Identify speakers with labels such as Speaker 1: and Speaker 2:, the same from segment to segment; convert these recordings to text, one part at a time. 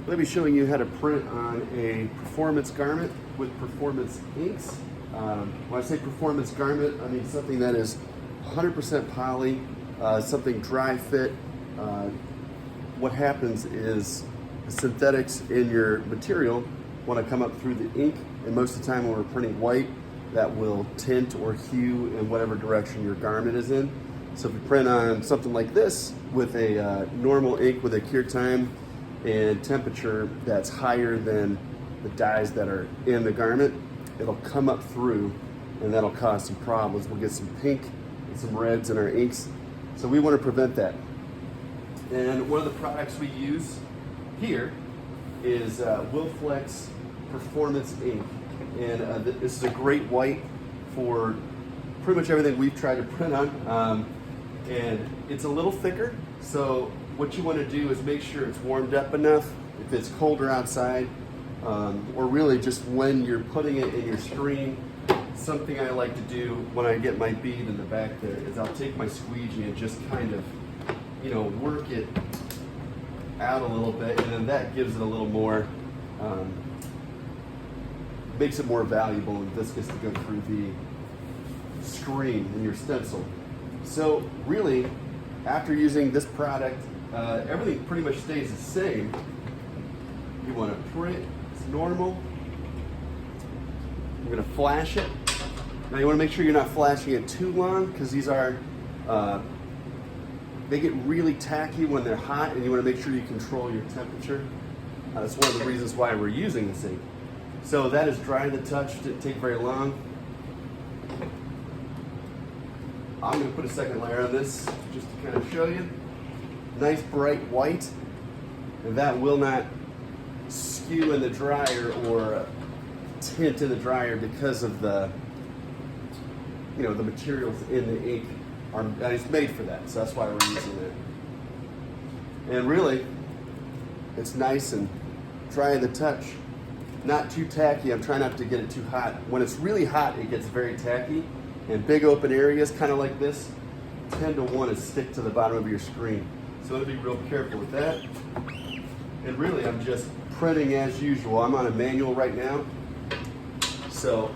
Speaker 1: Let me show you how to print on a performance garment with performance inks. When I say performance garment, I mean something that is 100% poly, something dry fit. What happens is the synthetics in your material want to come up through the ink, and most of the time when we're printing white, that will tint or hue in whatever direction your garment is in. So if you print on something like this with a normal ink with a cure time and temperature that's higher than the dyes that are in the garment, it'll come up through and that'll cause some problems. We'll get some pink and some reds in our inks. So we want to prevent that. And one of the products we use here is Wilflex Performance Ink. And this is a great white for pretty much everything we've tried to print on. And it's a little thicker, so what you want to do is make sure it's warmed up enough if it's colder outside, or really just when you're putting it in your screen. Something I like to do when I get my bead in the back there is I'll take my squeegee and just kind of, work it out a little bit, and then that gives it a little more, makes it more valuable and viscous to go through the screen in your stencil. So really, after using this product, everything pretty much stays the same. You want to print, it's normal. You're going to flash it. Now you want to make sure you're not flashing it too long, because these are, they get really tacky when they're hot, and you want to make sure you control your temperature. That's one of the reasons why we're using this ink. So that is dry to the touch, didn't take very long. I'm going to put a second layer on this just to kind of show you. Nice bright white, and that will not skew in the dryer or tint in the dryer because of the, the materials in the ink and it's made for that, so that's why we're using it. And really, it's nice and dry in the touch. Not too tacky. I'm trying not to get it too hot. When it's really hot, it gets very tacky. And big open areas, kind of like this, tend to want to stick to the bottom of your screen. So to be real careful with that. And really, I'm just printing as usual. I'm on a manual right now. So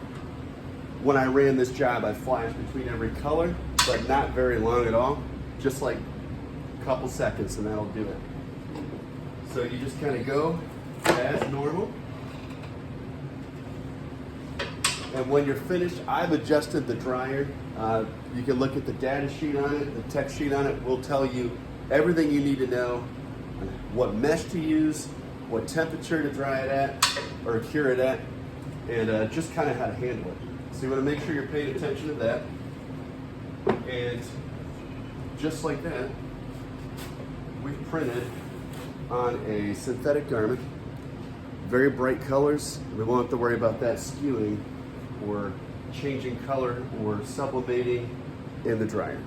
Speaker 1: when I ran this job, I flashed between every color, but not very long at all. Just like a couple seconds, and that'll do it. So you just kind of go as normal. And when you're finished, I've adjusted the dryer. You can look at the data sheet on it, the tech sheet on it will tell you everything you need to know, what mesh to use, what temperature to dry it at, or cure it at, and just kind of how to handle it. So you want to make sure you're paying attention to that. And just like that, we've printed on a synthetic garment. Very bright colors. We won't have to worry about that skewing or changing color or sublimating in the dryer.